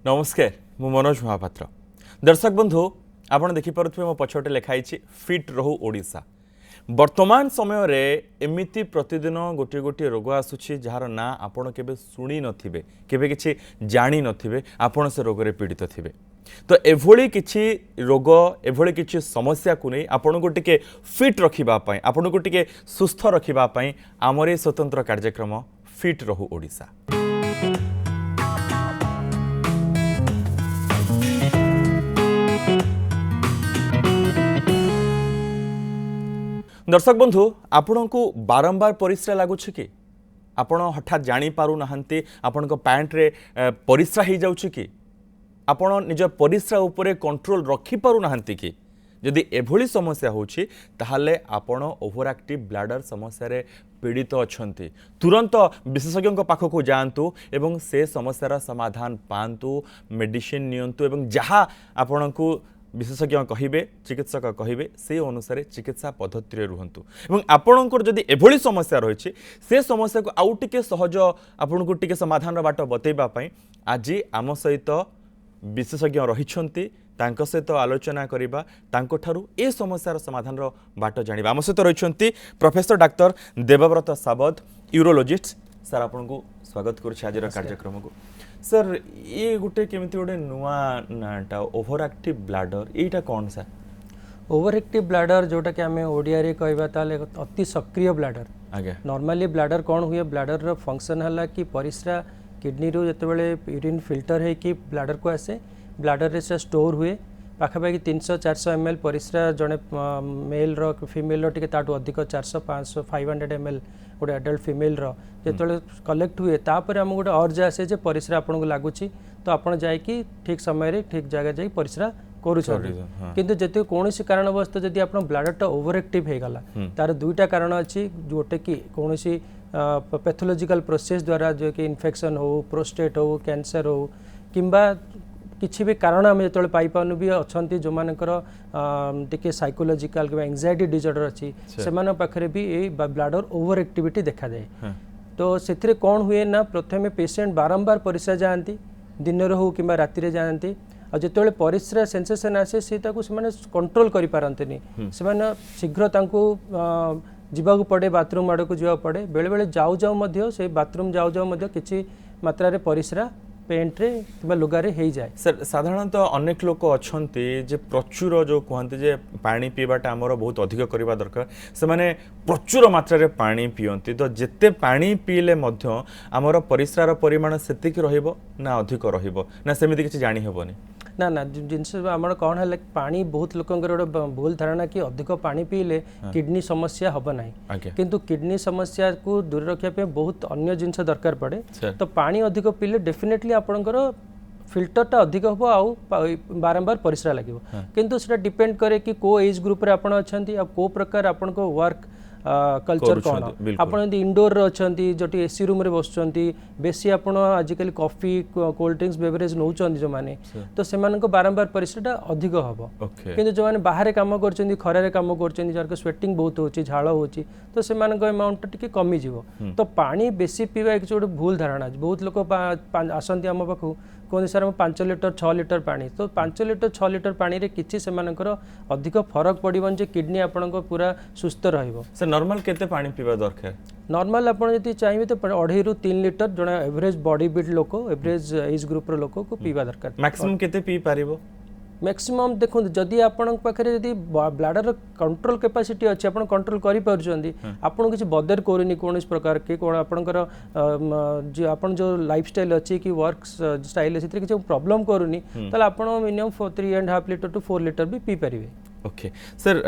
नमस्कार मु मनोज महापात्र। दर्शक बंधु आपण देखिपे मो पछटे लिखाई फिट रहू ओडिशा। वर्तमान समय रे एमिति प्रतिदिन गोटे गोटे रोग आसुछि जार ना आपण केबे सुनी नथिबे, केबे किछि जानी नथिबे, आपण से रोग रे पीड़ित थिबे। तो एभली किछि रोग एभली किछि समस्या को नहीं आपण को टिके फिट रखिबा पई, आपण को टिके सुस्थ रखिबा पई आमरे स्वतंत्र कार्यक्रम फिट रहू ओडिशा। दर्शक बंधु आपण को बारंबार परिश्रा लगुच कि आपण हठात जानी पारु नहांती आपण को पैंट रे परिश्रा हो जाउछि कि आपण निज परिश्रा उपरे कंट्रोल रखि पारु नहांती कि यदि एभली समस्या होछि ताहले आपण ओवर एक्टिव ब्लैडर समस्या रे पीड़ित अछंती तुरंत विशेषज्ञ पाखक जातु एवं से समस्यार समाधान पातु, मेडिसिन नियंतु एवं जहाँ आपण को विशेषज्ञ कहिबे, चिकित्सक कहिबे से अनुसार चिकित्सा पद्धति रे रुहंतु। एवं आपणकर जदि एभली समस्या रही से समस्या को आउ टिके सहज आपन को टिके समाधान बाट बतैबा पई आज आम सहित विशेषज्ञ रहिछंती, तांको सहित आलोचना करिबा, तांको ठारू ए समस्यार समाधान रो बाट जानिबा। आम सहित रहिछंती प्रोफेसर डाक्टर देवव्रत सावत, यूरोलॉजिस्ट। सर आपन को स्वागत करूछि आज कार्यक्रम को। सर ये गोटे केमिति गोटे नुआ नाटा ओवर एक्टिव ब्लैडर एटा कौन सा? ओवर एक्टिव ब्लैडर जोटा कि आमे ओडिया रे कहबा ताले अति सक्रिय ब्लैडर। आगे नॉर्मली ब्लैडर कौन हुए, ब्लैडर रो फंक्शन हला कि परिश्रा किडनी रो जतबेले यूरिन फिल्टर है कि ब्लैडर को आसे, ब्लैडर रे से स्टोर हुए पाखापाखि 300-400 ml परिश्रा जड़े मेल रो फीमेल रो टिके ताटू अधिक 400-500 500 ml गोटे एडल्ट फीमेल रो जेतले कलेक्ट हुए तापर हम गोटे अर्ज आसे जे परिश्रा आपन को लागुची तो आपन जाय कि ठीक समय रे ठीक जगह जाई परिश्रा करू छथि। किंतु जते कोनोसी कारणवश जदि आपन ब्लैडर टा ओवर एक्टिव हे गला तार दुईटा कारण अछि, जोटे कि कोनोसी पैथोलॉजिकल प्रोसेस द्वारा जो कि इन्फेक्शन हो, प्रोस्टेट हो, कैंसर हो किंबा किसी भी कारण आम जो पाई पानु भी अच्छा जो मानकर टिके साइकोलॉजिकल कि एंजाइटी डिसऑर्डर अच्छी से पाखे भी ये ब्लैडर ओवर एक्टिविटी देखा जाए। तो से कौन हुए ना प्रथम पेशेंट बारंबार परिश्रा जाती दिन हो कि राति रे जाती और जिते परिश्रा सेंसेशन आसे से कंट्रोल करि पारंतनी से शीघ्र जावाक पड़े, बाथरूम आड़ को जावाक पड़े, बेले बेले जाऊ जाऊ मध्य से बाथरूम जाऊ जाऊ मध्य किछि मात्रा रे परिश्रा पेंट रे कि लुगारे हो जाए। सर साधारणतः अनेक लोक अच्छे जे प्रचुर जो कहते जे पानी पीवाटा आमर बहुत अधिक करवा दरकार, से माने प्रचुर मात्रा रे पानी पियंती। तो जिते पानी पीले मध्य आमर परिश्रार परिमाण सेतिक रहिबो ना अधिक रहिबो ना सेमिति किछि जानि हेबोनी? ना ना जिनस आमर कौन है पानी बहुत लोकंकर गोटे भूल धारणा कि अधिक पानी पीले किडनी समस्या हम ना, किंतु किडनी समस्या को दूर रखा बहुत अन्य जिनस दरकार पड़े। तो पानी अधिक पीले डेफिनेटली आपणकर फिल्टरटा अधिक हम आउ बारंबार परिश्रा लगे, किंतु सेटा डिपेंड करे कि को एज ग्रुप रे आपण अछंती आ को प्रकार आपण को वर्क कल्चर कौन आप इंडोर अच्छा जो एसी रूम रे बसुँच बेसी आप आजिकल कॉफी कोल्ड ड्रिंक्स बेवरेज नौ जो मैंने तो से बारंबार परिश्रा अधिक हम कि जो मैंने बाहर कम कर खरारे कम कर स्वेटिंग बहुत हो झाड़ हो तो से अमाउंट टी कमी जीव। तो पानी बेसी पीवा एक गोटे भूल धारणा, बहुत लोग आसती आम पाखु कहते सर 5 लीटर 6 लीटर पानी, तो 5 लीटर 6 लीटर पानी रे किछि से अधिक फरक पड़िबन जे किडनी आपन को पूरा सुस्थ रहिबो। सर नॉर्मल केते पानी पीवा दरकार? नॉर्मल आपन जति चाहिए तो 2.5 रू 3 लीटर जने एवरेज बॉडी बिल्ड लोक एवरेज एज ग्रुप रो लोक को पीवा दरकार। मैक्सिमम केते पी पारिबो? मैक्सिमम देखो जदि आपण पाखे जदि ब्लैडर कंट्रोल कैपेसिटी अच्छी आप कंट्रोल करि पारुछंती आपण किछि बदर करनी कौन प्रकार के कौन आपणकर आपन जो लाइफस्टाइल अच्छी कि वर्क स्टाइल अच्छी किसी प्रॉब्लम करूनी ताले आपण मिनिमम 3.5 लीटर टू 4 लीटर भी पी पारिबे। ओके सर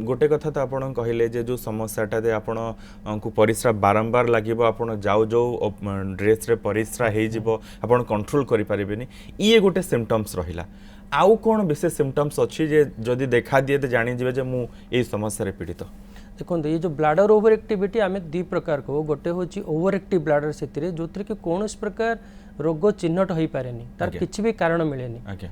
गोटे कथा तो आपन कहले जे जो समस्याटा दे आपन को परिश्रा बारंबार लागिबो, आपन जाऊ जाऊ ड्रेस रे परिश्रा हे जिवो, आपन कंट्रोल करि पारिबेनी, ये गोटे सिम्पटम्स रहिला। आउ कौन विशेष सिम्पटम्स अच्छी जे जदि देखा दिए तो जानी जे जे मु ए समस्या रे पीड़ित? देखो ये जो ब्लैडर ओवर एक्टिविटी आम दी प्रकार को गोटे हूँ ओवर एक्टिव ब्लैडर से जो कौन प्रकार रोग चिन्हट हो पारे तार किसी भी कारण मिलेनी।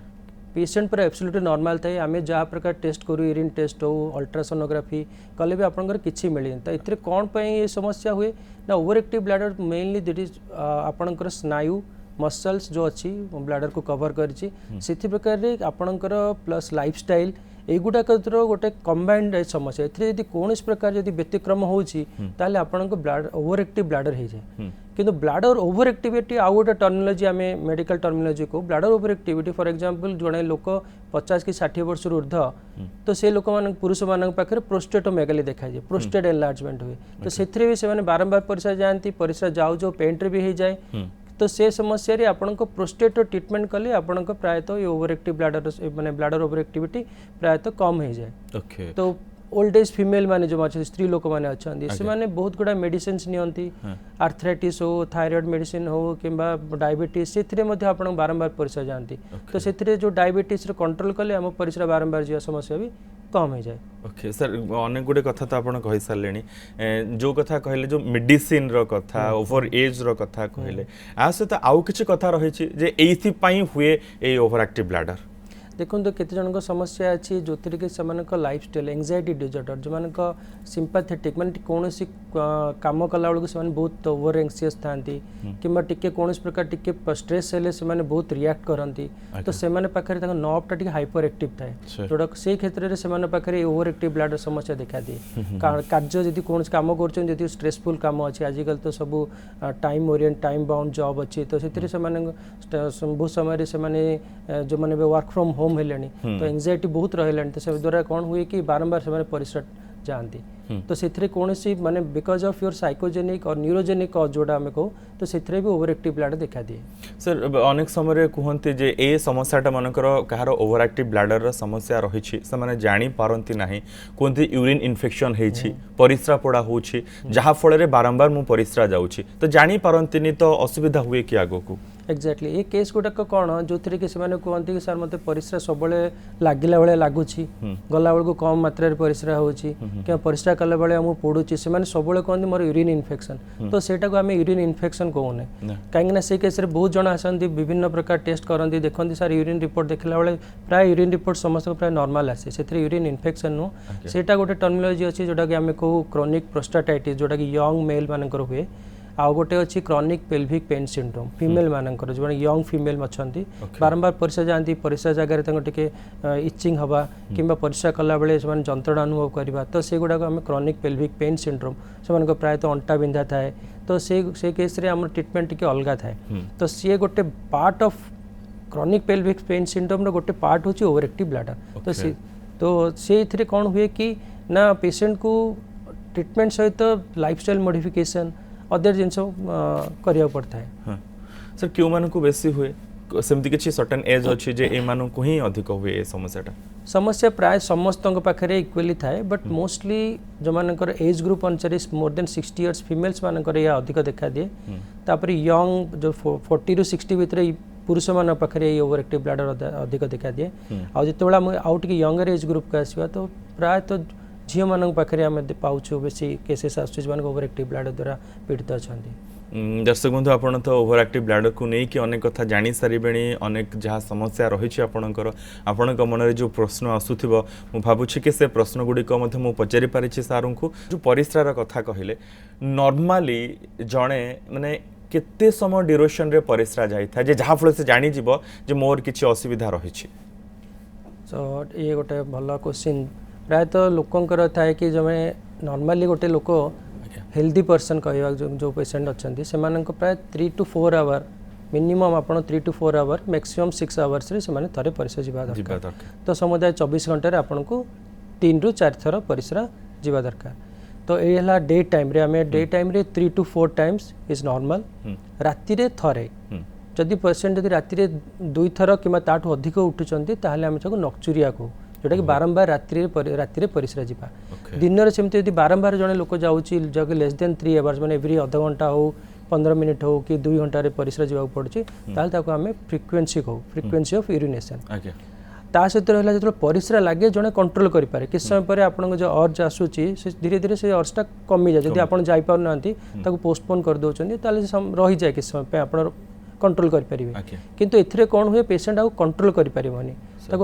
पेशेंट पर एब्सोल्युटली नॉर्मल थाए, आम जहाँ प्रकार टेस्ट करूँ यूरिन टेस्ट हो अल्ट्रासोनोग्राफी कले भी आपंकर किसी मिलेनी। तो ये कौन ये समस्या हुए ना over active bladder mainly that is आपंकर स्नायु मसल्स जो अच्छी ब्लाडर को कवर करिछि सेथि प्रकार रे आपणकर प्लस लाइफस्टाइल एगुड़ाक गोटे कंबाइंड समस्या एथिरे यदि कौन प्रकार यदि व्यतिक्रम होउछि ताले आपणक ब्लाडर ओवर एक्टिव ब्लाडर हे जाय किंतु ब्लाडर ओवर एक्टिविटी आउ गोटे टर्मिनोलॉजी आम मेडिकल टर्मिनोलॉजी को bladder over activity for example जड़े लोक 50 कि 60 वर्ष ऊर्ध तो से लोक मान पुरुष मान पाखे प्रोस्टेटोमेगाली देखा जाए प्रोस्टेट एनलार्जमेंट हुए तो से भी बारंबार परिस्रा जाती परिस्रा जाऊ जाऊ पेंट रे भी हो जाए तो से समस्या रे आपनको प्रोस्टेट ट्रीटमेंट कले आपनको प्रायतः ओवर एक्टिव ब्लाडर माने ब्लाडर ओवर एक्टिविटी प्रायतः कम हो जाए ओके तो ओल्ड एज फीमेल माने जो अच्छे स्त्री लोक मैंने अच्छा से बहुत गुड़ा मेडिसिन नियंती आर्थराइटिस हो थायराइड मेडिसिन हो किंबा डायबिटीज से बारंबार परिस्रा जाती तो से जो डायबिटीज कंट्रोल कले आम परिस्रा बारंबार जा समस्या भी कम हो जाए ओके सर अनेक गुड़े कथा तो आपन कहि सारलेनी जो कथा कहले जो मेडिसिन रो कथा ओवर एज रो कथा कहले आ सहित आउ किछ कथा रही छी जे एथि पई हुए ए ओवर एक्टिव ब्लाडर देखो तो केते जन समस्या अच्छी जो कि लाइफस्टाइल एंजाइटी डिजॉर्डर जो मान सिंपाथेटिक मान कौन काम कला बेलू से बहुत ओवर एंक्सियस था कि टिके कौन प्रकार टिके स्ट्रेस हेले से बहुत रिएक्ट करती तो से पाखे नर्व टा हाइपर एक्टिव थाए जोटा से क्षेत्र में पाखे ओवर एक्टिव ब्लाडर समस्या देखा दिए कार्य जब कौन काम कर स्ट्रेसफुल काम अच्छे आजिकल तो सब time Orient time bound job अच्छी तो से बहुत समय जो मैंने वर्क फ्रॉम होम हेलेनी तो एंजाइटी बहुत रहलानी तो से द्वारा कौन हुए कि बारंबार से परिस्रा जाती तो से कौन माने बिकॉज ऑफ योर साइकोजेनिक और न्यूरोजेनिक जोड़ा आम कहू तो से भी ओवर एक्टिव ब्लाडर देखा दिए सर अनेक समय कहते जे ए समस्याटा मनकर कहार ओवर एक्टिव ब्लाडर समस्या रही से माने जानी पारंती नाही कहते यूरिन इन्फेक्शन होइछि परिस्रा पड़ा होछि जहा फल रे बारंबार मु परिस्रा जाउछि तो जानी पारंतीनी तो असुविधा हुए कि आगो को एक्जाक्टली ये केस गुड़ाक कौन जो थी कि कहते कि सर मत परिस्रा सब लगिला भाया लगुच गला बेलू कम मात्रा परिस्रा होची कि परिस्रा कला बेले आमको पड़ुची से सब कहते मोर यूरिन इन्फेक्शन तो सेटा को आम यूरिन इन्फेक्शन कहूने कहीं से केस बहुत जन आसती विभिन्न प्रकार टेस्ट करती देखते सर यूरिन रिपोर्ट देखला बेले प्राय यूरिन रिपोर्ट समस्त प्राय नॉर्मल आसे से यूरिन इन्फेक्शन नुह सेटा गोटे टर्मिनोलॉजी अच्छी जोटा कि आम कहू क्रोनिक प्रोस्टाटाइटिस जोटा कि यंग मेल मानकर हुए आउ गोटे अच्छी chronic pelvic pain syndrome female मानकर जो यंग फीमेल अच्छा बारंबार परिस्रा जाती परिस्रा जगह टिके इचिंग हवा कि परिस्रा कला बेले से जंत्रणा अनुभव करवा तो से गुड़ाक आम क्रॉनिक पेल्विक पेन सिंड्रोम से प्रायतः अंटा बिंधा थाए तो से केस रे आम ट्रीटमेंट टिके अलग थाए तो सी गोटे part of chronic pelvic pain syndrome रो गोटे पार्ट होची ओवर एक्टिव ब्लाडर तो से कौन हुए कि ना पेशेंट को ट्रीटमेंट सहित लाइफस्टाइल मॉडिफिकेशन अदर जिन करिया पड़ता है सर क्यों मान को बेसी हुए सेमती किछि सर्टेन एज अछि जे ए मान को ही अधिक हुए ए समस्याटा समस्या प्राय समस्त पाखे इक्वली थाए बट मोस्टली जो मानकर एज ग्रुप अनुसार मोर देन 60 इयर्स फीमेल्स मानकर या अधिक देखा दिए तापर यंग जो 40 ରୁ 60 भितर पुरुष मान पाखे ओवर एक्टिव ब्लाडर अधिक देखा दिए आ जिते आउ टे यंगर एज ग्रुप का आसवा तो प्राय तो झील मान पाखे आम पाचु बेसी केसेस आस ओवर एक्टिव ब्लाडर द्वारा पीड़ित अच्छा दर्शक बंधु आपन तो ओवर एक्टिव ब्लाडर को नहीं कि अनेक कथा जानी सारे अनेक जहाँ समस्या रही आपणकर आपण मन जो प्रश्न आसूथिबो मु भाबुछि कि से प्रश्न गुड़िक मु पचारि पारिछि सारू को जो परिस्रार कथा कहले नॉर्मली जड़े माने केते समय ड्यूरेशन रे परिस्रा जाई था जे जहाँ फल से जानी जीवो जे मोर किछि असुविधा रही सो ये गोटे भल क्वेश्चन प्रायतः लोकंकर थाए कि जो नॉर्मली गोटे लोक हेल्दी पर्सन कहवा जो पेशेंट अच्छा से प्राय 3 to 4 आवर मिनिमम आप 3 to 4 आवर मैक्सिमम 6 आवर्स से थे परिस्रा जावा दरकार तो समुदाय 24 घंटे आपन को 3 ରୁ 4 थर परिस्रा जावा दरकार तो ये डे टाइम रे आमे डे टाइम रे 3 to 4 टाइम्स इज नॉर्मल राति रे थरे जदि पेशेंट यदि राति रे 2 थर कि ताठू अधिक उठुचंती ताहले आमे ताको नक्चुरिया को जोटा कि बारंबार राति परिस्रा जावा दिन में सेमती यदि बारंबार जड़े लोक जाऊँगी जगह लेस देन 3 आवर्स मैंने एवरी आधा घंटा हो 15 मिनिट हो कि 2 घंटा परिस्रा जावाक पड़ुछि ताहले आम फ्रिक्वेन्सी कहू फ्रिक्वेन्सी ऑफ यूरिनेशन ता सहित रहा जो परिस्रा लगे जड़े कंट्रोल करें किस समय पर आपन जो अर्ज आसूची धीरे धीरे से अर्जटा कमी जाए जब आप जाना पोस्टपोन कर दौरान रही जाए किस समय आप कंट्रोल करें किंतु एथिरे कौन हुए पेशेंट आउ कंट्रोल करें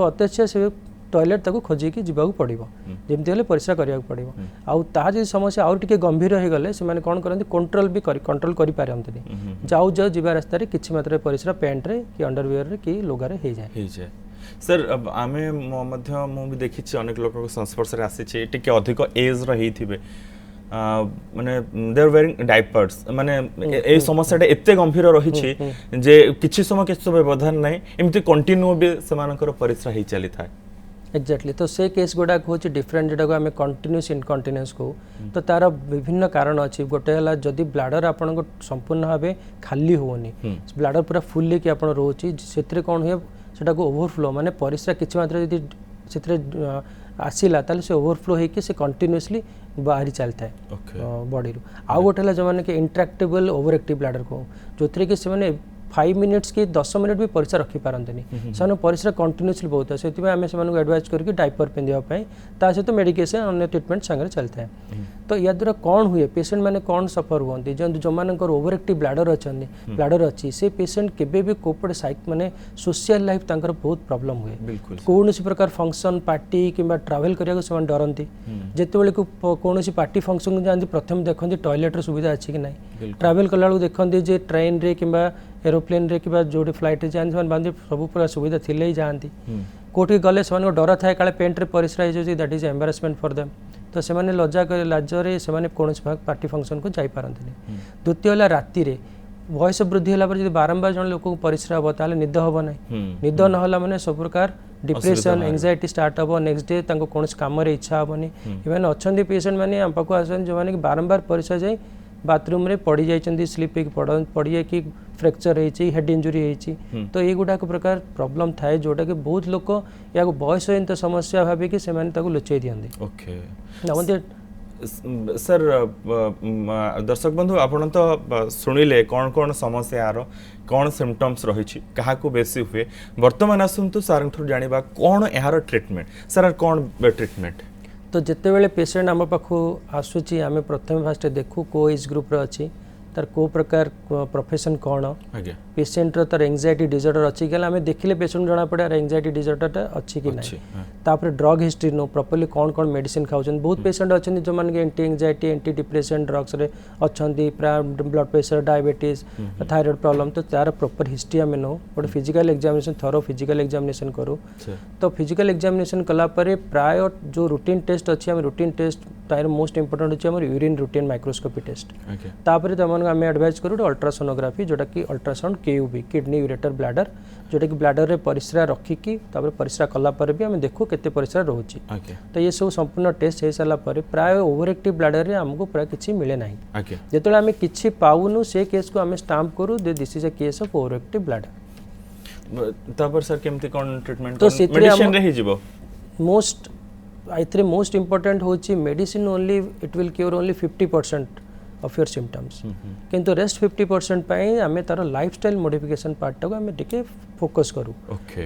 अत्यच्छ से टॉयलेट ताको खोजिकी जीवाक पड़ो जमती हेल्ले परिस्रा करा पड़ो आउ समस्या आउ टे गंभीर हो गले से कौन करते कंट्रोल भी कंट्रोल करें जाऊ जाऊ जी रास्तार किसी मात्रा परिस्रा पैंट रे कि अंडरवियर कि लुगारे हो जाए सर अब आमे भी देखी अनेक लोक संस्पर्श आसी अधिक एज रही माने दे आर वेयरिंग डायपर्स माने ए समस्याटा एते गंभीर रही जे किछि समय व्यवधान नहीं एमती कंटिन्यू भी समानकर परिस्रा ही चली था एक्जाक्टली तो से केस गुड़ा हूँ डिफरेंट जोटा आम कंटिन्यूस इनकंटिन्यूस को तो तार विभिन्न कारण अच्छी गोटे है जदि ब्लाडर आपन संपूर्ण भाव खाली होनी ब्लाडर पूरा फुल कि आप रोचे से कौन हुए सेटा को ओवरफ्लो माने परिस्रा किछि मात्रा जदि से आसला ताले से ओवरफ्लो होकर से कंटिन्यूसली बाहरी चलता है बॉडी रू आउ गोटे है जो मैंने इंट्रैक्टेबल ओवर एक्टिव ब्लाडर को जो थी कि से 5 मिनिट्स कि 10 मिनिट भी परिस्रा रखी पारंतनी से परिस्रा कंटिन्यूसली बहुत है से आम से एडवाइज करके डायपर पिंधापी सहित मेडिकेशन अन्य ट्रिटमेंट सागर चलता है तो या द्वारा कौन हुए पेशेंट मैंने कौन सफर हुए जो मानकर ओवर एक्टिव ब्लाडर अच्छा ब्लाडर अच्छी से पेशेंट केबे भी कोपड़े साइक माने सोशल लाइफ तांकर बहुत प्रॉब्लम हुए कौन प्रकार फंक्शन पार्टी किंबा ट्रैवल करने से डरती जिते कौन पार्टी फंक्शन जाती प्रथम देखते टॉयलेट सुविधा अच्छी कि नहीं ट्रैवल कला देखते जे ट्रेन रे किंबा एरोप्लेन रे कि जो फ्लाइट जाती सब पूरा सुविधा थिले ही जाती कौटी गले से डर थाए काले पेंट रे परिस्रा हो दैट इज एम्बारासमेंट फॉर देम तो से लाजरे से कौन पार्टी फंक्शन को जापारती द्वितीय है राति बयस वृद्धि है बारंबार जन लोक परिस्रा हम ताले निद हम ना निद ना मैंने सब प्रकार डिप्रेशन एंजाइटी स्टार्ट हम नेक्स्ट डे कौन काम इच्छा हेनी इवन अच्छा पेशेंट मैंने आम पाक आसते जो मैंने बारंबार परिस्रा जाए बाथरूम रे पड़ी जाइछन्ती स्लीप पड़ी जाए फ्रैक्चर होती हेड इंजुरी होती तो ये गुड़ाक प्रकार प्रॉब्लम थाए जोटा कि बहुत लोक या बयस जनित समस्या भाविकी से लुचई दिखते सर दर्शक बंधु आपण तो शुणिले कौन कौन समस्या यार कौन सिम्पटम्स रही क्या बेसी हुए वर्तमान आसतु सार जाना कौन यार ट्रीटमेंट सर कौन ट्रीटमेंट तो जिते बेले पेशेंट आम पाखु आसूची आम प्रथम फास्ट देखू को एज ग्रुप अच्छी तार को प्रकार प्रोफेशन कौन पेशेंट तार एंजाइटी डिसऑर्डर अच्छी क्या आम देखिले पेशेंट जना पड़े एंजाइटी डिसऑर्डर अच्छी कि नहीं ड्रग हिस्ट्री नो प्रॉपर्ली कौन कौन मेडिसिन खाऊँ बहुत पेशेंट अच्छे जो मैंने anti anxiety anti depression drugs रे अच्छा blood pressure diabetes thyroid problem तो तार प्रॉपर हिस्ट्री आम नो गोटे physical examination thorough physical examination करूँ तो फिजिकल एग्जामिनेशन कलापर प्राय जो रूटीन टेस्ट अच्छी आम रूटीन टेस्ट तार मोस्ट इंपोर्टेंट अच्छे यूरिन रूटीन माइक्रोस्कोपी टेस्ट तापर आम एडवाइज करूँ अल्ट्रासोनोग्राफी जोटा कि अल्ट्रासाउंड केयूबी किडनी यूरेटर ब्लाडर जोटा कि ब्लाडर रे परिस्रा रखिकी परिस्रा कलापर भी आम देखू केते परिस्रा रोची तो ये सब संपूर्ण टेस्ट हो सारा प्राय ओवर एक्टिव ब्लाडर रे हमको प्राय किसी मिले ना जो आम कि पाऊनु से केस को आम स्टाम्प करूँ this is a case of over active bladder sir केमती कौन ट्रीटमेंट तो मेडिसिन रे ही जीवो मोस्ट मोस्ट इंपोर्टेंट होची medicine only it will cure only 50% of your symptoms किंतु रेस्ट 50% आम तार लाइफस्टाइल मॉडिफिकेशन पार्ट को आम टिके फोकस करूँ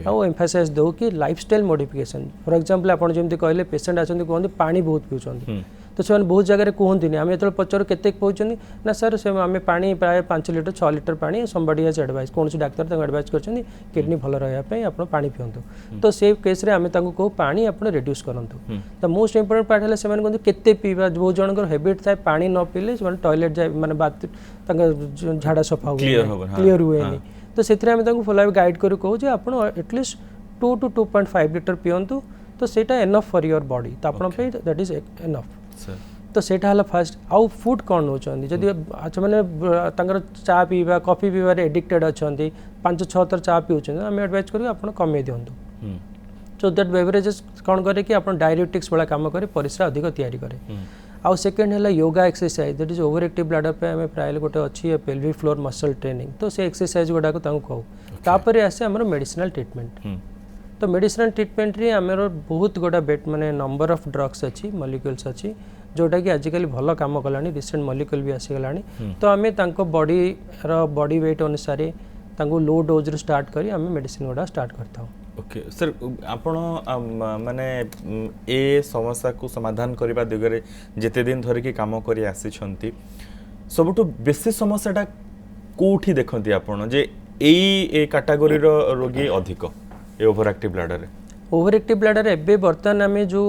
और एम्फासाइज दो कि लाइफस्टाइल मॉडिफिकेशन फॉर एग्जांपल आप जमी कहले पेशेंट आसते कहते पानी बहुत पीछे तो से बहुत जगह कहते आम जो पचार के पहुँचे ना सर से आम पानी प्राय 5 लीटर 6 लीटर पानी समबडी हैज एडवाइस कौन डाक्तर एडवाइस कर किडनी भल रही आप पानी पिंतु तो से केस रे आम कहूँ पानी आप रिड्यूस करूँ तो मोस्ट इंपोर्टेंट पार्ट है से कहते केते पीवा बहुत जनकर हैबिट थाए पानी न पीले से टॉयलेट जाए माने झाड़ा सफा क्लीयर हुए तो से फुल गाइड कर कहूँ आप एटलिस्ट 2 to 2.5 लीटर पींतु तो सेटा एनफ फॉर योर बॉडी तो आप दैट इज एनफ तो सेटा हला फर्स्ट आउ फूड कौन होचंदी जदि अच्छा माने तांकर चा पीवा कॉफी पीवारे एडिक्टेड अच्छी 5-6 थर चा पीउछन आम एडवाइज करू आप कमे दिंतु सो दैट बेवरेजेस कौन करे कि आप डायरेटिक्स वाला काम करे परिस्रा अधिक तैयारी करे आउ सेकेंड है yoga exercise that is over active bladder पे आम प्राय गोटे अच्छी पेल्विक फ्लोर मसल ट्रेनिंग तो से एक्सरसाइज गुड़ा को कहूँ तापर आसे आम मेडिसिनल ट्रीटमेंट तो मेडिसिनल ट्रीटमेंट रे आमर बहुत गोटा बेट माने नंबर ऑफ ड्रग्स अच्छी मॉलिक्यूल्स अच्छी जोटा कि आजिकल भल काम कलानी रिसेंट मॉलिक्यूल भी आसीगलानी तो आम बॉडी वेट अनुसार लो डोज रू स्टार्ट करी आम मेडिसिन गुड़ा स्टार्ट करता हूँ ओके सर आपण माने ए समस्या को समाधान करबा दिगरे जेते दिन धरिकी काम करी आसीछंती सबटु बेसी समस्याटा कोठी देखंती आपण जे ए कैटेगरी रो रोगी अधिक ए over active bladder over active bladder एबे बर्तमान आम जो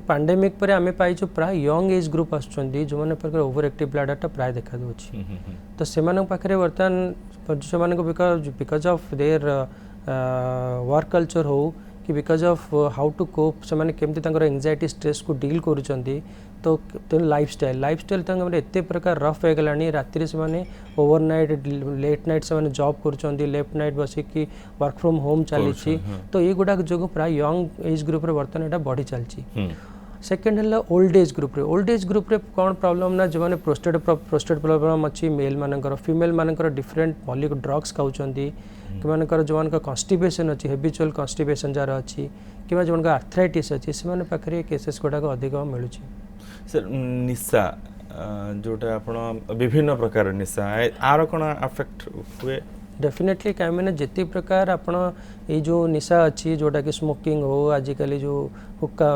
पैंडेमिक पर आम पाइछु प्राय यंग एज ग्रुप आसुचंदी जो माने पर ओवर एक्टिव ब्लाडर प्राय देखा दउछि तो सेमान पाखरे बर्तमान सेमान because of their work culture हो कि because of how to cope से केमती एंजाइटी स्ट्रेस को डील करूचंदी तो लाइफस्टाइल एते प्रकार रफ हो गलानी राति से माने ओवरनाइट लेट नाइट से जॉब करूचंदी लेफ्ट नाइट बसिकी वर्क फ्रॉम होम चली तो ये गुडा जो प्राय यंग एज ग्रुप रे बर्तमान एटा बढ़ी चलची सेकेंड है ओल्ड एज ग्रुप रे कौन प्रॉब्लम ना जो मैंने प्रोस्टेट प्रॉब्लम अच्छी मेल मानकर फीमेल मानकर डिफरेंट मॉलिक ड्रग्स खाऊंगी कि मानकर जो मान कॉन्स्टिपेशन अच्छी हेबिचुअल कॉन्स्टिपेशन जार अच्छी कि जो आर्थराइटिस अच्छी से पाखे केसेस गुड़ाक अधिक मिलूँ सर निशा जोटा आपण विभिन्न प्रकार निशा आर कौन अफेक्ट हुए डेफिनेटली कहीं मैंने जिते प्रकार आपण ये जो निशा अच्छी जोटा कि स्मोकिंग हो आजिकल जो हुक्का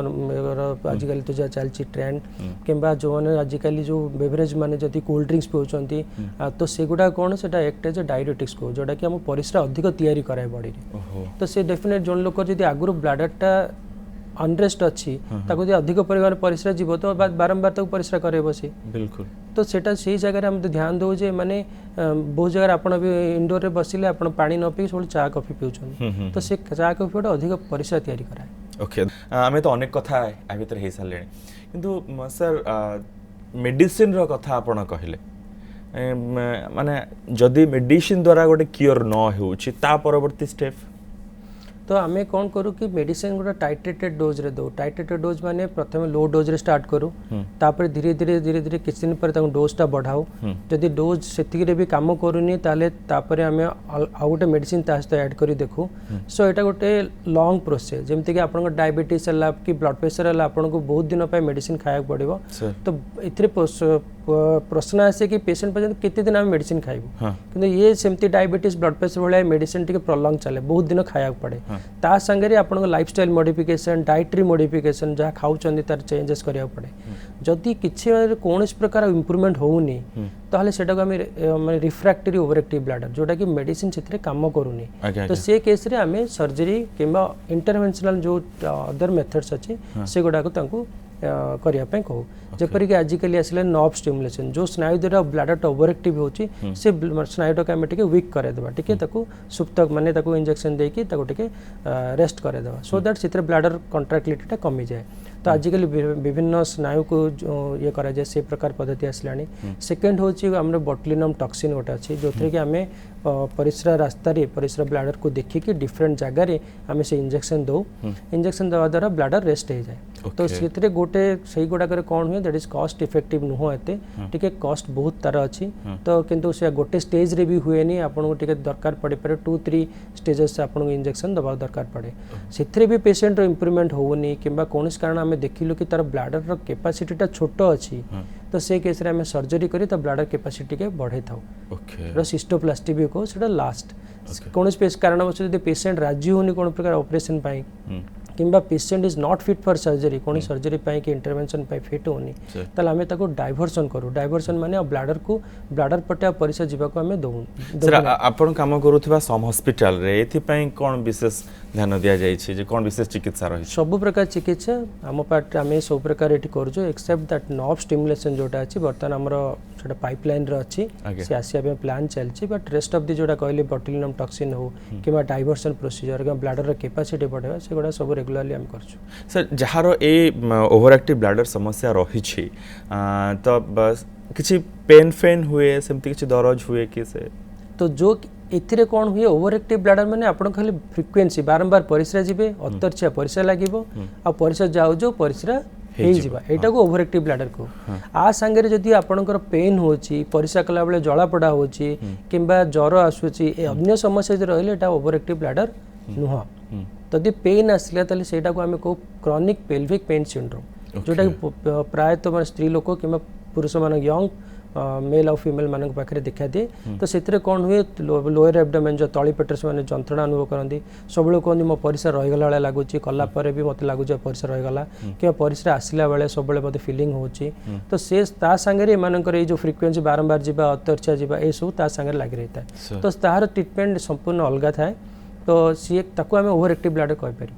आजिकल तो जहाँ चलती ट्रेंड किंबा जो मैंने आजिकल जो बेवरेज माने जदि कोल्ड ड्रिंक्स पिउचंती तो सेगुड़ा कौन से एक्ट एज डायरेटिक्स को जोटा कि आम परिस्रा अधिक तैयारी कराए बॉडी तो से डेफिनेट जो लोक जब आगुरी ब्लाडरटा अनरेस्ट अच्छी ताको यदि अधिक परिमाण परिस्रा जीव तो बारंबार तक परिस्रा करे बसी बिल्कुल तो सेटा से जगह हम ध्यान दो जे माने बहुत जगह आपण भी इंडोर रे बसिले आपण पानी न पी सब चा कॉफी पिउछन तो से चा कॉफी अधिक परिस्रा तैयारी कराए ओके आमे तो अनेक कथा आ भीतर हे साले किंतु सर मेडिसिन रो कथा आपण कहले माने जदि मेडिसिन द्वारा गोटे क्योर न होउची ता परवर्ती स्टेप तो आम कौन करूँ कि मेडिसिन गोटे टाइट्रेटेड डोज रे दो टाइट्रेटेड डोज माने प्रथम लो डोज रे स्टार्ट करूँ तापर धीरे धीरे किसी दिन पर डोजटा बढ़ाऊ जदि डोज से भी काम करूनी ताले तापर आम आउ गोटे मेडिसिन ता सहित ऐड करी देखू सो एटा गोटे लॉन्ग प्रोसेस जमती कि आपन डायबिटीज है कि ब्लड प्रेशर है आपन को बहुत दिन पे मेडिसिन खाया पड़ो तो ए प्रश्न आसे कि पेशेंट पर्यंत केते दिन आम मेडिसिन खाइबू किंतु ये सेमती डायबिटीज ब्लड प्रेशर भाया मेडिसिन टी प्रलंग चले बहुत दिन खाया पड़े ता संगे आपन लाइफस्टाइल मॉडिफिकेशन डाइटरी मॉडिफिकेशन जहाँ खाऊँ तार चेंजेस करिया पड़े जदि किसी कौन प्रकार इम्प्रूवमेंट होउनी ताहले सेटा को आम रिफ्रैक्टरी ओवरएक्टिव ब्लाडर जोटा कि मेडिसिन से काम करूनी तो से केस रे आम सर्जरी किंबा इंटरवेंशनल जो अदर मेथड्स अच्छी से गुड़ाक करने कहू जपरिक आजिकल आसले नर्व स्टिमुलेशन जो स्नायु द्वारा ब्लाडर ओवरएक्टिव होची से स्नायुटा को आम टे वीक करदेवा टे सुप्त माने इंजेक्शन देकी रेस्ट करदेवा सो दैट से ब्लाडर कंट्राक्टिलिटी कमी जाए तो आजिकल विभिन्न स्नायु को ये करा जाए से प्रकार पद्धति आसलानी सेकेंड होची हमर बोटुलिनम टॉक्सिन गोटे अच्छी जो थे कि आम परिस्रा रास्ता रे परिस्रा ब्लाडर को देखिए डिफरेंट जगह आम से इंजेक्शन दो इंजेक्शन देवा द्वारा ब्लाडर रेस्ट हो जाए तो से गोटे से गुड़ाक कौन हुए दैट इज कॉस्ट इफेक्टिव नुह एते कॉस्ट बहुत तार अच्छी तो किंतु से गोटे स्टेज रे भी हुए नहीं आपको टे दरकार पड़े पारे 2-3 स्टेजेस आपको इंजेक्शन दबा दरकार पड़े से भी पेशेंट इम्प्रूवमेंट होनी कि कौन कारण आम देखिलु कि तार ब्लाडर कैपेसिटीटा छोट अच्छी तो से केस रे आम सर्जरी करी तो ब्लाडर कैपेसिटी के बढ़े था सिस्टोप्लास्टी भी कहो से लास्ट कौन कारण पेशेंट राजी होनी कौन प्रकार ऑपरेशन पाई किंबा patient is not fit for surgery कौन सर्जरी पाई कि इंटरवेंशन पाई फिट होनी ताले आमे ताको डाइवर्सन करू डाइवर्सन माने ब्लाडर पटे परिसा जीवा को आमे दउ सर आपण काम करूथबा सम हॉस्पिटल रे एथि पई कोन विशेष ध्यान दिया जाय छै जे कोन विशेष चिकित्सा रही सब प्रकार चिकित्सा आम पार्ट आमे सब प्रकार एठी करजो एक्सेप्ट दैट नर्व स्टिमुलेशन जोटा अछि बर्तन हमरो सेटा पाइपलाइन रे अछि से आसिया पे प्लान चलछि बट रेस्ट ऑफ द जोटा कहले बोटुलिनम टॉक्सिन हो किबा डाइवर्सन प्रोसीजर के ब्लाडर रे कैपेसिटी बढ़ेबा से गोडा सब रेगुलरली हम करछु सर जहार ए ओवरएक्टिव ब्लाडर समस्या रही छी तो बस किछि पेन हुए सेमति किछि दरज हुए कि से तो जो एथिरे कौन हुए ओवरएक्टिव ब्लाडर माने आपण खाली फ्रिक्वेंसी बारंबार परिस्रा जीवे अतरछिया परिस्रा लागिवो आ परिस्रा जाउ जो परिस्रा एटा को ओवरएक्टिव ब्लाडर को आ संगे जदि आपनकर पेन होची परिस्रा कला बेले जळा पड़ा होची किंबा ज्वर आसुची ए अन्य समस्या जे रहले एटा ओवरएक्टिव ब्लाडर नुह तदि पेन आसले तले सेटा को हमें को क्रॉनिक पेल्विक पेन सिंड्रोम जोटा प्राय तो स्त्री लोक किंबा पुरुष मान यंग मेल और फीमेल मान पाखे देखा दिए तो से कौन हुए लोअर एब्डोमेन जो तली पेटर से जंत्रणा अनुभव करती सब कहते मो परिस्रा रहीगला भाई लगुच कलापर भी मत लगुच परिस्रा रहीगला कि परिस्रा आसला बेले सब मत फिलिंग होची तो से सागर ये जो फ्रिक्वेंसी बारंबार जावा अतरछिया जावा ये सब सागर लगी रही था तो तार ट्रिटमेंट संपूर्ण अलग थाए तो सी ताको आम ओभर एक्टिव ब्लाडर कहीपर।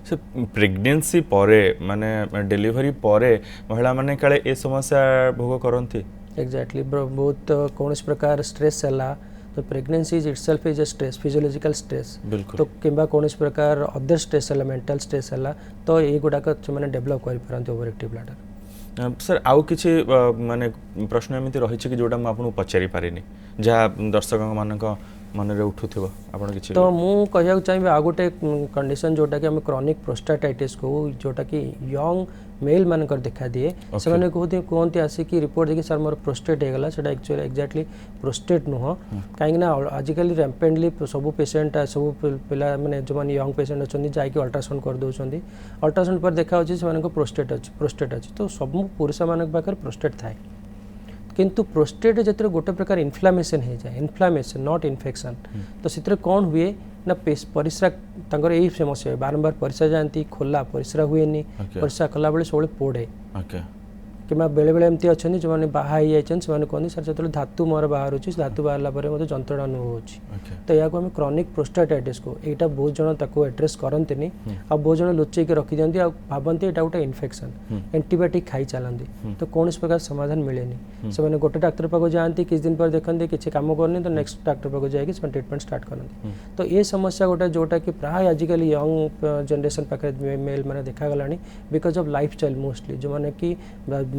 से प्रेगनेंसी परे माने डिलीवरी परे महिला माने काले ए समस्या भोग करती। एग्जैक्टली बहुत कौन प्रकार स्ट्रेस है तो pregnancy is itself is a stress physiological stress तो किंबा कौन प्रकार अदर स्ट्रेस है मेंटल स्ट्रेस है तो ये गुड़ाक मैंने डेभलप कर ओवर एक्टिव ब्लाडर। सर आउ किसी माने प्रश्न एमती रही कि जोटा मुझे आपको पचारि पारिनी जहाँ दर्शक मानक मन में उठुथिबो आपण किछि। तो मु कहया चाहिए आ गोटे कंडीशन जोटा कि हम क्रॉनिक प्रोस्टाटाइटिस को जोटा कि यंग मेल मानकर देखा दिए से माने कहते आसिक रिपोर्ट देखिए सर मोर प्रोस्टेट होगला से एक्चुअली एक्जाक्टली प्रोस्टेट नुह कहीं आजिकल रैम्पेंटली सब पेसेंट सब पिला माने जो माने यंग पेसेंट अच्छा जाकि अल्ट्रासाउंड कर दौरान अल्ट्रासाउंड पर देखा से प्रोस्टेट अच्छी तो सब पुरुष मान पाखे प्रोस्टेट थाए किंतु प्रोस्टेट जो गोटे प्रकार इन्फ्लामेशन हो जाए इन्फ्लामेशन नॉट इन्फेक्शन तो से कौन हुए ना परिस्रा तंगर यही समस्या बारंबार परिस्रा जाती खोला परिस्रा हुए परिस्रा कला बेले सब पोड़े कि बेले बेले एमती अच्छा जो मैंने बाहर से कहते सर जो धातु मोर बाहर धातु बाहर मतलब जंत्रणा अनुभव हो तो या आम क्रॉनिक प्रोस्टाटाइटिस को यहाँ बहुत जन एड्रेस करते आ बहुत जन लुचेक रखी दिखती भावती यहाँ गोटे इन्फेक्शन एंटीबायोटिक खाई चलती तो कौन प्रकार समाधान मिले से गोटे डाक्तर पाक जाती किसी दिन पर देखते किसी कम करनी तो नेक्स्ट डाक्तर पाक जाकि ट्रिटमेंट स्टार्ट करती तो ये समस्या गोटे जोटा कि प्राय आजिकल यंग जनरेशन पाखे मेल मैंने देखा because of life style mostly जो मैंने कि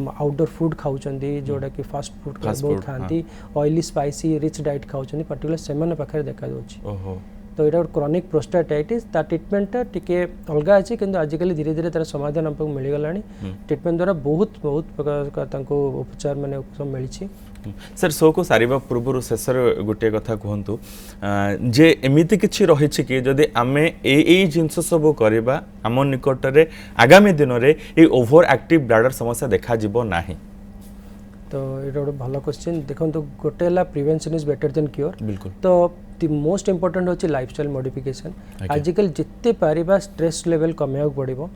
आउटडोर फूड खाऊँ जोटा कि फास्ट फूड बहुत खाती ऑयली स्पाइसी रिच डाइट खाऊँ पर्टिकुलर से पाखे देखा तो यहाँ क्रॉनिक प्रोस्टाटाइटिस ता ट्रिटमेंट टिके अलग अच्छे कि आजिकल धीरे धीरे तार समाधान हमको मिलगला ट्रिटमेंट द्वारा बहुत बहुत प्रकार उपचार मैंने सब मिली। सर शो को सारिबा पूर्व शेषर गोटे कथा कहतु जे एमिति किछि रही कि जदि आमे ए जिनस सब करबा आम निकट में आगामी दिन में ये ओभर एक्टिव ब्लाडर समस्या देखा जीवो नाही। तो ये गोटे भल क्वेश्चन देखो तो गोटे prevention is better than cure बिल्कुल तो द मोस्ट इंपोर्टेंट होची लाइफस्टाइल मॉडिफिकेशन आजिकल जिते पारिबा स्ट्रेस लेवल कमेया पड़ो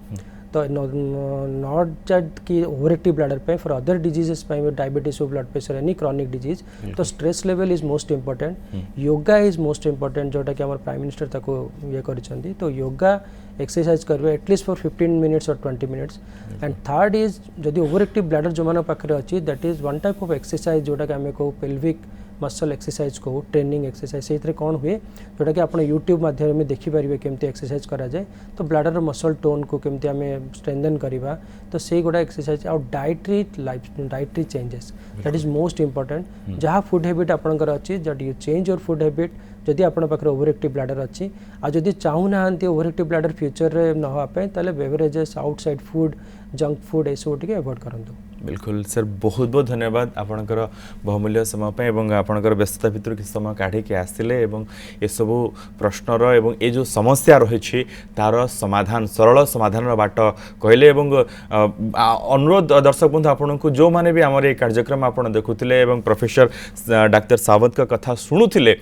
तो नॉट जस्ट कि ओवर एक्टिव ब्लाडर पे for other diseases diabetes blood pressure any chronic disease तो stress level is most important yoga is most important जोटा कि हमारे प्राइम मिनिस्टर ताको ये करिसेंती तो योगा एक्सरसाइज करबे एटलीस्ट फॉर 15 मिनिट्स और 20 मिनिट्स एंड थर्ड इज जदि ओवर एक्टिव ब्लाडर जो मान पाखे अच्छी that is one type of exercise जोटा कि आम कहू पेल्विक मसल एक्सरसाइज को ट्रेनिंग एक्सरसाइज से कौन हुए जोटा कि आप यूट्यूब माध्यम में देखिपारे केमती एक्सरसाइज करा जाए तो ब्लाडर मसल टोन को केमती आम स्ट्रेंथन करवा तो से गुड़ा एक्सरसाइज आउ dietary changes that is most important जहाँ फूड हैबिट आपंकर अच्छी जट you change your food habit जदि आप ओवर एक्टिव ब्लाडर अच्छी आदि चाहूना ओवर एक्टिव ब्लाडर फ्यूचर में न होगापी beverages outside food junk food ये सब टे अवॉइड करूँ। बिल्कुल सर बहुत बहुत धन्यवाद आपणकर बहुमूल्य समय पे एवं आपणकर व्यस्तता भितर किसी समय काढ़ी आसिले एवं ये सब प्रश्नर एवं ये जो समस्या रही तार समाधान सरल समाधान बाट कहले एवं अनुरोध दर्शक बंधु आपन को जो माने भी आमर ये कार्यक्रम आप देखुले एवं प्रोफेसर डाक्तर सावंत का कथा शुणुले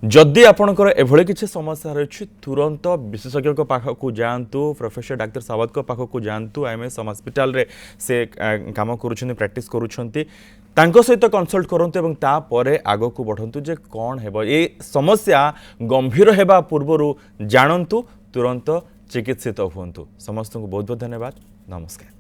जदि आपणकर एभली किसी समस्या रही तुरंत विशेषज्ञ पाखक जातु प्रोफेसर डाक्तर सावंत पाखक जातु IMS हॉस्पिटल रे से काम करुछन्ति प्रैक्टिस करुछन्ति तांको सहित कंसल्ट करंतु एवं तापरे आगो को बढ़ंतु जे कौन हेबो ये समस्या गंभीर हेबा पूर्वरु जानंतु तुरंत चिकित्सित हुंतु। समस्त को बहुत बहुत धन्यवाद। नमस्कार।